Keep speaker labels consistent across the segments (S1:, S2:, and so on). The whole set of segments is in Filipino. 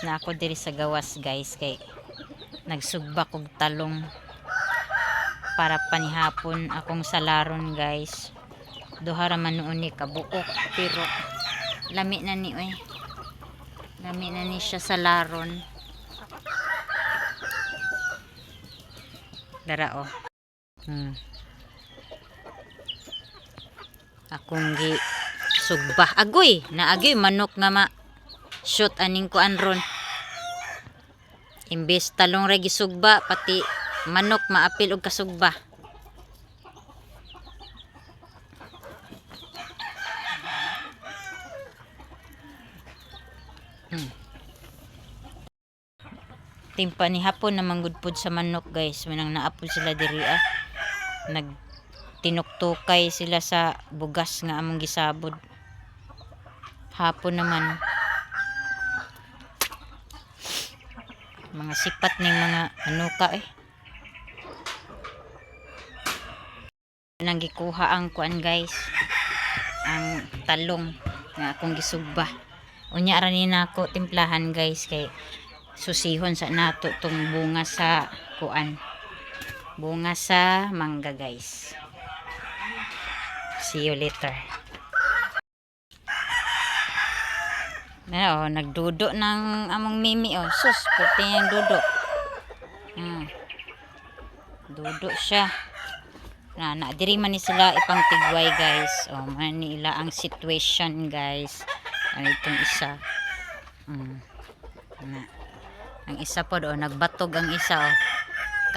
S1: na ako diri sa gawas guys, kay nagsugba kog talong para panihapon akong salaron guys. Duha ra man noon ni kabuok, pero lami na ni oy. Lami na ni siya salaron. Dara oh. Akong gi sugba. Agoy, naagay manok nga ma shoot aning kuan ron. Imbes talong ra gisugba, pati manok maapil og kasugba. Timpa ni hapon na manggudpod sa manok guys, manang naapod sila diri nagtinuktukay sila sa bugas nga among gisabod. Hapon naman mga sipat ning mga manuka nang gikuha ang kuan guys, ang talong nga akong gisugba. Unya ra ni nako timplahan guys, kay susihon sa nato tong bunga sa kuan, bunga sa mangga guys. See you later. Na nagdudo ng among mimi sus, puti yung dudo. Dudo siya. Na diri man ni sila ipang tigway guys. Man nila ang situation guys. Itong isa. Ang isa po nagbatog ang isa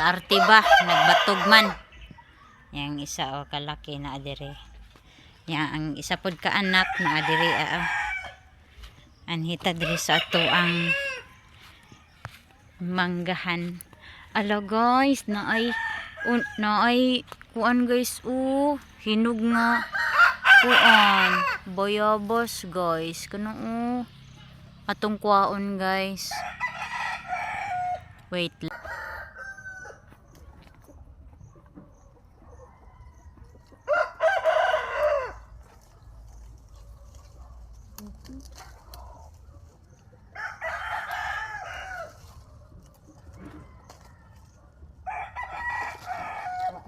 S1: kaarte ba, nagbatog man. Yang isa kalaki na adire. Ang isa pod ka anak na adire anhita diri sa ato ang manggahan. Ala guys, naay kuan guys, hinog nga kuan bayabas guys, kano atong kuaon guys. Wait lang.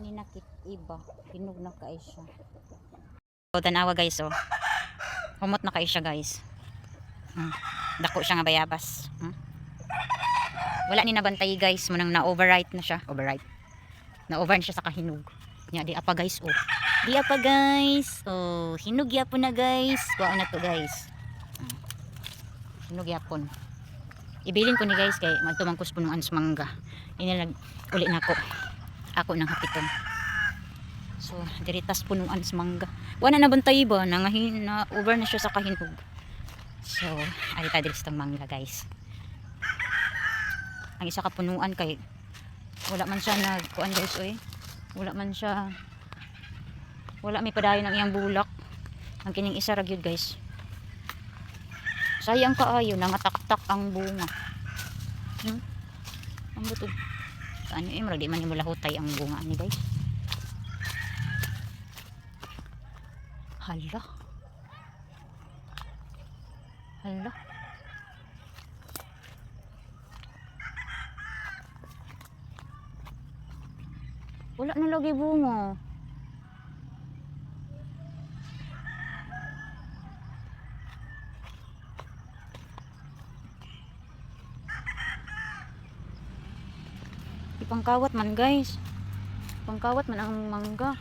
S1: Ni nakit iba, hinog na kay siya. Tanawa guys humot na kay siya guys. Dako siya nga bayabas. Wala ni nabantay guys, munang na-overripe na siya. Na-over na siya sa kahinog. Nya di apa guys Di apa guys. Hinog yapon na guys. Kuha na to guys. Hinog yapon. Ibilin ko ni guys kay magtumangkos punuan sa mangga. Inilag uli nako. Ako nang hapiton. So, diritas punuan sa mangga. Wala na bantay ba? Na over na siya sa kahinog. So, alita diri sa mangga guys. Ang isa ka punuan kay wala man siya nagkuan guys wala may padayon ng iyang bulak. Ang kining isa ra gyud guys. Sayang kaayo nangataktak ang bunga. Ang buto. Saan murag di man imula hutay ang bunga ni guys. Hala. Wala na lagi bunga. Ipangkawat man guys. Pangkawat man ang mangga.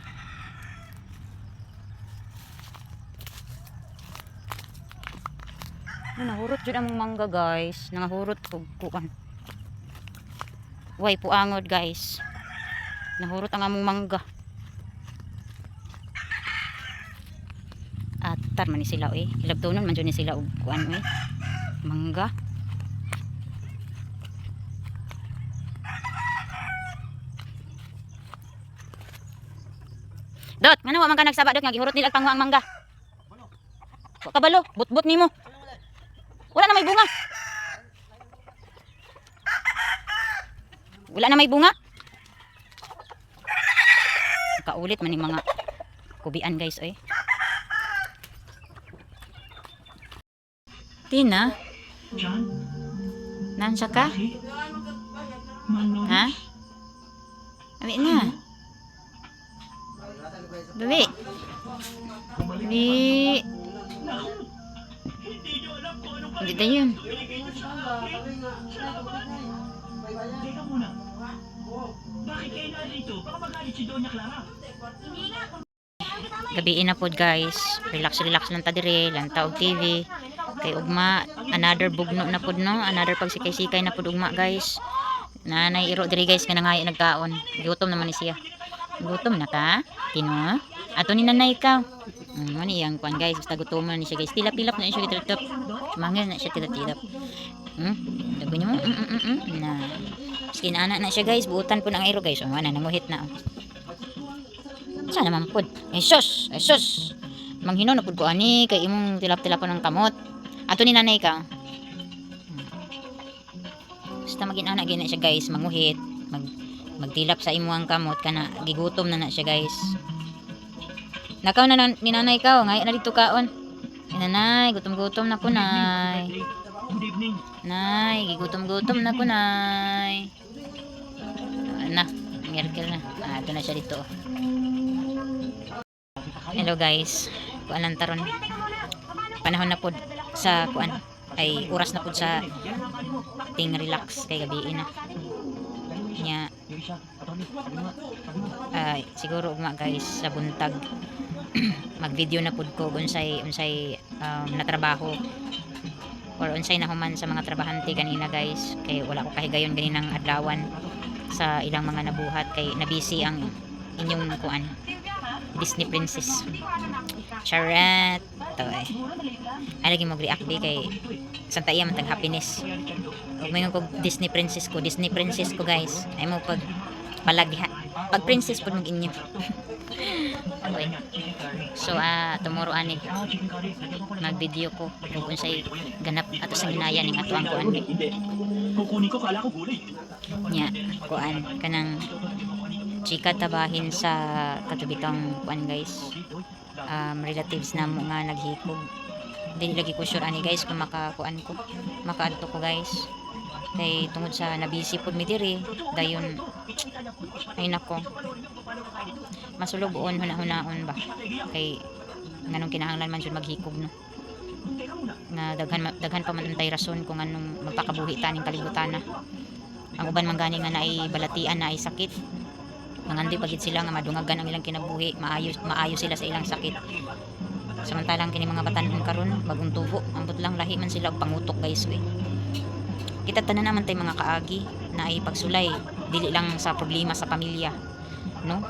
S1: Nahurot jud ang mangga guys. Nangahurot og kuan. Way puangod guys. Nahurot ang among mangga. Atar man ni sila Hilabtonon man jud ni sila og kuan mangga. Dot, ngano wa man ka nagsaba dot nga gihurot nila pangwa ang mangga. Wa kabalo, butbut nimo. Wala na may bunga. Wala na may bunga. Kaulit man yung mga kubian guys Tina.
S2: John.
S1: Nansa ka? Ha? Abi na. Babi. Babi. Hindi tayo yun. Gabi na pod guys. Relax lang ta dire, lanta og TV. Kay ugma another bugno na pod no, another pagsikay-sikay na pod ugma guys. Nanay iro diri guys kanangay nagkaon. Gutom naman ni siya. Gutom na ka? Tino? Ato ni nanay ka. Ano yang kuan guys, basta gutom na ni siya guys. Tilap-tilap na siya tilap. Mangga na siya tilap-tilap. Dago niyo mo. Na. Skin ana na siya guys, buutan po ng iro guys. O ana nanguhit na. Sana man pod. Esos, esos. Manghino na pod ko ani kay imong tilap-tilapan ng kamot. Ato ni nanay ka. Basta maging anak gina siya guys, manguhit, magtilap sa imuang kamot kana gigutom na siya guys. Nakaw na ni nanay ka, ngay na dito kaon. Nanay, gutom-gutom na ko nay. Nay, gigutom-gutom na ko nay. Na, miracle na. Ito na siya dito. Hello guys. Kuan lang taron. Panahon na pod sa kuan ay oras na pod sa ting relax kay gabi na nya siguro ugma guys sa buntag mag video na pod ko unsay na trabaho or unsay nahuman sa mga trabahante kanina guys kay wala ko kahigayon ganinang adlawan sa ilang mga nabuhat kay nabisi ang inyong kuan Disney princess charat to ay lagi mo react kay santa iya man tag happiness ug mayon ko Disney princess ko guys ay mo pag palagha pag princess pud mag inyo okay. So tomorrow ani mag video ko ug unsay ganap ato sa ginaya ning ato ang kuan kukunin ko kala ko gulay nya kuan kanang chika tabahin sa katubitang kuan guys relatives na mo nga naghikog dili lagi ko sure ani guys kung makakuan ko makaadto ko guys kay tungod sa nabisi pod mi diri dayon ay nako masulogon hunaon ba kay nganong kinahanglan man jud maghikog no nga daghan pa man untay rason kung anong magpakabuhi ta ning kalibutan na ang uban man gani nga naay balatian na ay sakit mangandi pagit sila nga madungagan ang ilang kinabuhi maayo sila sa ilang sakit samantalang kini mga batan-on karon bagong tubo ambot lang lahi man sila og pangutok guys we kita tanan naman tay mga kaagi na ay pagsulay dili lang sa problema sa pamilya no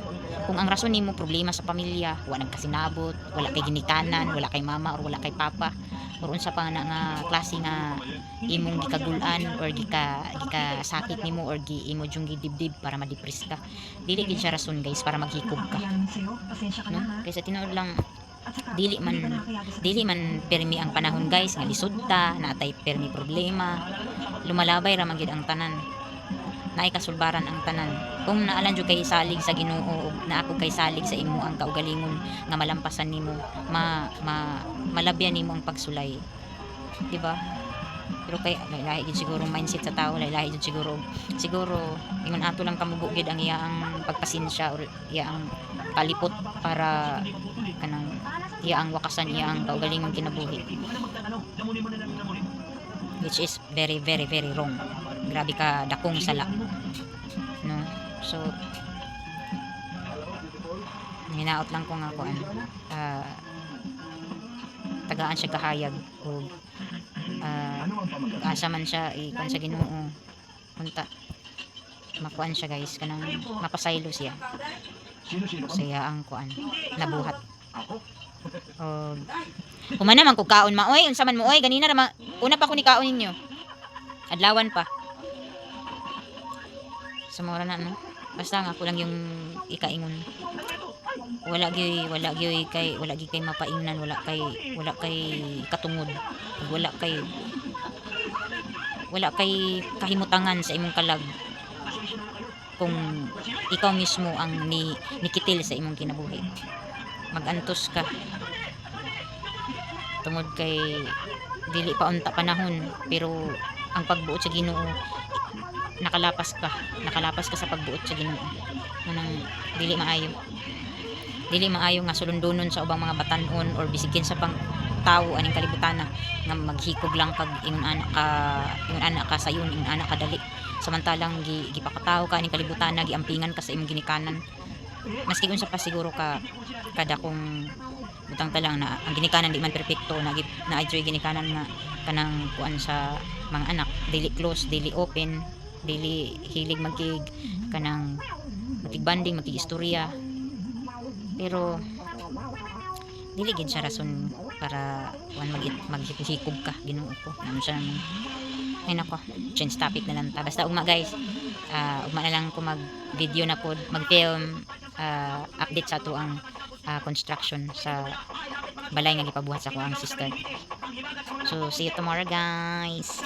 S1: kung ang rason nimo problema sa pamilya wa nagkasinabot wala kay ginikanan wala kay mama or wala kay papa or unsa pa nga klase nga imong gikagulan or sakit nimo or imo jung gidibdib para ma-depress ka dili gid siya rason guys para maghikog ka no kaysa tinuod lang dili man permi ang panahon guys nga lisod ta natay permi problema lumalabay ra man gid ang tanan naay kasulbaran ang tanan kung naalan jud kay salig sa Ginoo ug naako kay salig sa imo ang kaugalingon nga malampasan nimo malabyan nimo ang pagsulay di ba pero kay lahi gid siguro mindset sa tao lahi gid siguro ingon ato lang kamubo gid ang iyaang pagpasensya or iyaang kalipot para kanang iyaang wakasan iyaang kaugalingon kinabuhi which is very very very wrong. Grabe ka dakong sala no so hinaot lang ko nga kuan tagaan siya kahayag o asa man siya ikon sa Ginoo punta makuan siya guys kanang mapasaylo siya saya ang kuan nabuhat kumana man ko kaon maoy unsa man mo oy ganina ra una pa ko ni kaon ninyo adlawan pa sa mura na no basta nga ako lang yung ikaingon wala gyud kay mapaingnan wala kay katungod wala kay kahimutangan sa imong kalag kung ikaw mismo ang nikitil sa imong kinabuhi magantos ka tungod kay dili pa unta panahon pero ang pagbuot sa Ginoo, nakalapas ka sa pagbuot sa Ginoo. Nang dili maayo nga sulundonon sa ubang mga batan-on or bisigin sa pang tao aning kalibutan nga maghikog lang kag ingon ana ka sayon, ingon ana ka dali, samantalang gipakatawo ka aning kalibutan, giampingan ka sa imong ginikanan. Maski unsa pa siguro ka kada kung butang ta lang na ang ginikanan di man perpekto, na adyoy ginikanan nga kanang kuan sa mga anak, dili close, dili open, dili hilig magkig kanang makigbanding, makigistorya, pero dili gid siya rason para kuan maghikog ka. Ginoo ko ano siya naman. Ay nako, change topic na lang ta. Basta ugma guys, ugma na lang ko mag video na pod, mag film update sa ato ang construction sa balay nga gipabuhat sa ko ang sister. So see you tomorrow guys.